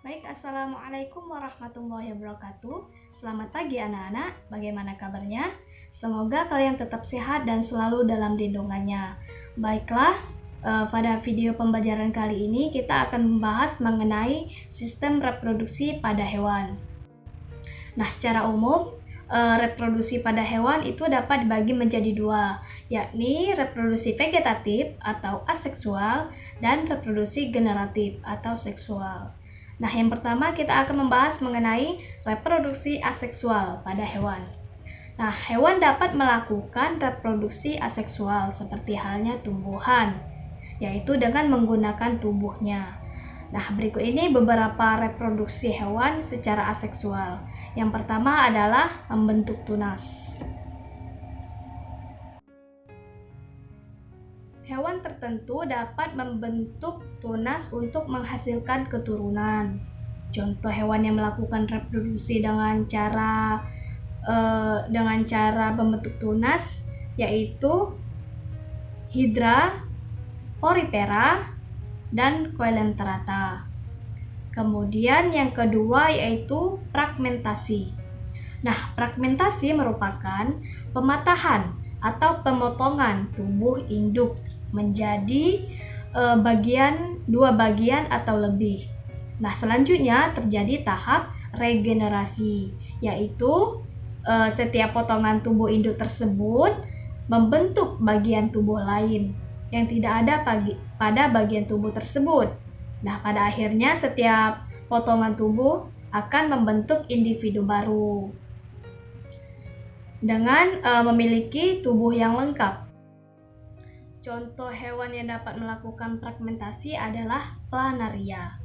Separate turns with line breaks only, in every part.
Baik, Assalamualaikum warahmatullahi wabarakatuh. Selamat pagi anak-anak, bagaimana kabarnya? Semoga kalian tetap sehat dan selalu dalam lindungannya. Baiklah, pada video pembelajaran kali ini kita akan membahas mengenai sistem reproduksi pada hewan. Nah, secara umum, reproduksi pada hewan itu dapat dibagi menjadi dua, yakni reproduksi vegetatif atau aseksual dan reproduksi generatif atau seksual. Nah, yang pertama kita akan membahas mengenai reproduksi aseksual pada hewan. Nah, hewan dapat melakukan reproduksi aseksual seperti halnya tumbuhan, yaitu dengan menggunakan tubuhnya. Nah, berikut ini beberapa reproduksi hewan secara aseksual. Yang pertama adalah membentuk tunas. Hewan tertentu dapat membentuk tunas untuk menghasilkan keturunan. Contoh hewan yang melakukan reproduksi dengan cara membentuk tunas yaitu Hydra, Porifera, dan Coelenterata. Kemudian yang kedua yaitu fragmentasi. Nah, fragmentasi merupakan pematahan atau pemotongan tubuh induk menjadi dua bagian atau lebih. Nah, selanjutnya terjadi tahap regenerasi, yaitu setiap potongan tubuh induk tersebut membentuk bagian tubuh lain yang tidak ada pada bagian tubuh tersebut. Nah, pada akhirnya setiap potongan tubuh akan membentuk individu baru dengan memiliki tubuh yang lengkap. Contoh hewan yang dapat melakukan fragmentasi adalah planaria.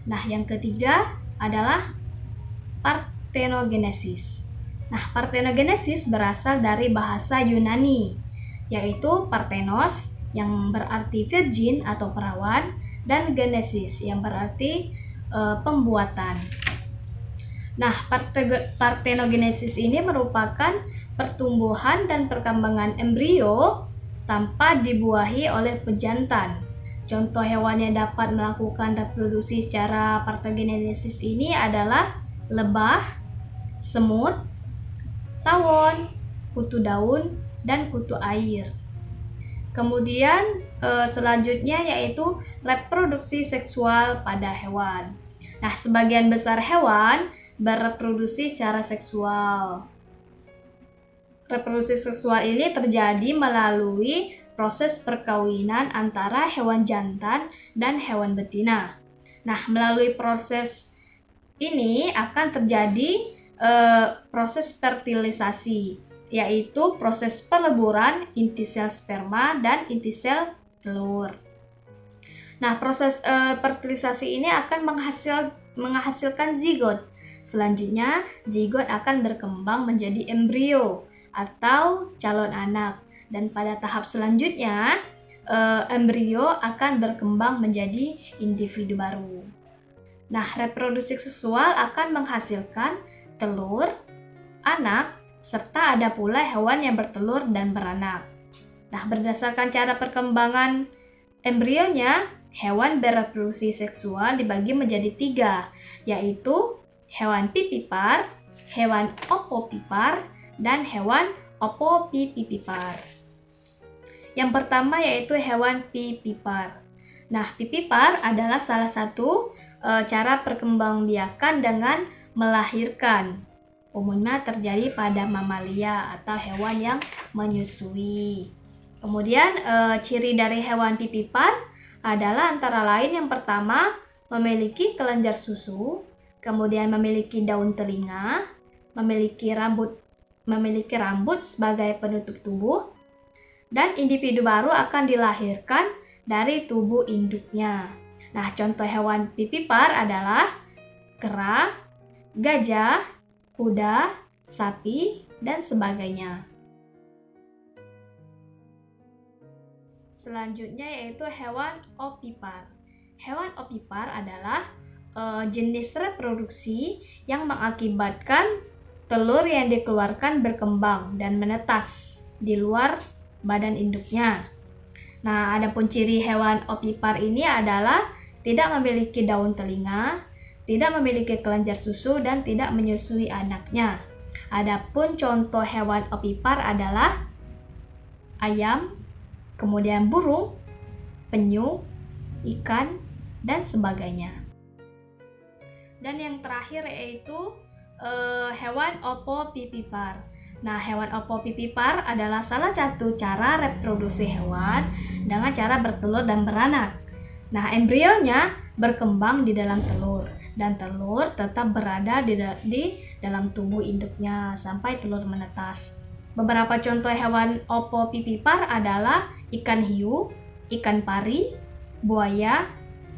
Nah, yang ketiga adalah parthenogenesis. Nah, parthenogenesis berasal dari bahasa Yunani, yaitu parthenos yang berarti virgin atau perawan, dan genesis yang berarti pembuatan. Nah, parthenogenesis ini merupakan pertumbuhan dan perkembangan embrio tanpa dibuahi oleh pejantan. Contoh hewan yang dapat melakukan reproduksi secara parthenogenesis ini adalah lebah, semut, tawon, kutu daun, dan kutu air. Kemudian selanjutnya yaitu reproduksi seksual pada hewan. Nah, sebagian besar hewan bereproduksi secara seksual. Reproduksi seksual ini terjadi melalui proses perkawinan antara hewan jantan dan hewan betina. Nah, melalui proses ini akan terjadi proses fertilisasi, yaitu proses peleburan inti sel sperma dan inti sel telur. Nah, proses fertilisasi ini akan menghasilkan zigot. Selanjutnya, zigot akan berkembang menjadi embrio atau calon anak. Dan pada tahap selanjutnya, embrio akan berkembang menjadi individu baru. Nah, reproduksi seksual akan menghasilkan telur, anak, serta ada pula hewan yang bertelur dan beranak. Nah, berdasarkan cara perkembangan embrionya, hewan bereproduksi seksual dibagi menjadi 3, yaitu hewan pipipar, hewan opopipar, dan hewan opopipipar. Yang pertama yaitu hewan pipipar. Nah, pipipar adalah salah satu cara perkembangbiakan dengan melahirkan. Umumnya terjadi pada mamalia atau hewan yang menyusui. Kemudian ciri dari hewan pipipar adalah antara lain yang pertama memiliki kelenjar susu, kemudian memiliki daun telinga, memiliki rambut sebagai penutup tubuh, dan individu baru akan dilahirkan dari tubuh induknya. Nah, contoh hewan pipipar adalah kera, gajah, kuda, sapi, dan sebagainya. Selanjutnya yaitu hewan opipar. Hewan opipar adalah jenis reproduksi yang mengakibatkan telur yang dikeluarkan berkembang dan menetas di luar badan induknya. Nah, adapun ciri hewan opipar ini adalah tidak memiliki daun telinga, tidak memiliki kelenjar susu dan tidak menyusui anaknya. Adapun contoh hewan ovipar adalah ayam, kemudian burung, penyu, ikan, dan sebagainya. Dan yang terakhir yaitu hewan ovovivipar. Nah, hewan ovovivipar adalah salah satu cara reproduksi hewan dengan cara bertelur dan beranak. Nah, embrionya berkembang di dalam telur dan telur tetap berada di dalam tubuh induknya sampai telur menetas. Beberapa contoh hewan ovovivipar adalah ikan hiu, ikan pari, buaya,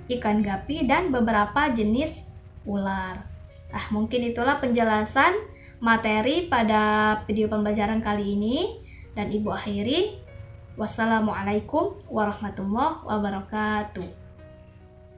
ikan gapi, dan beberapa jenis ular. Nah, mungkin itulah penjelasan materi pada video pembelajaran kali ini, dan Ibu akhiri. Wassalamualaikum warahmatullahi wabarakatuh.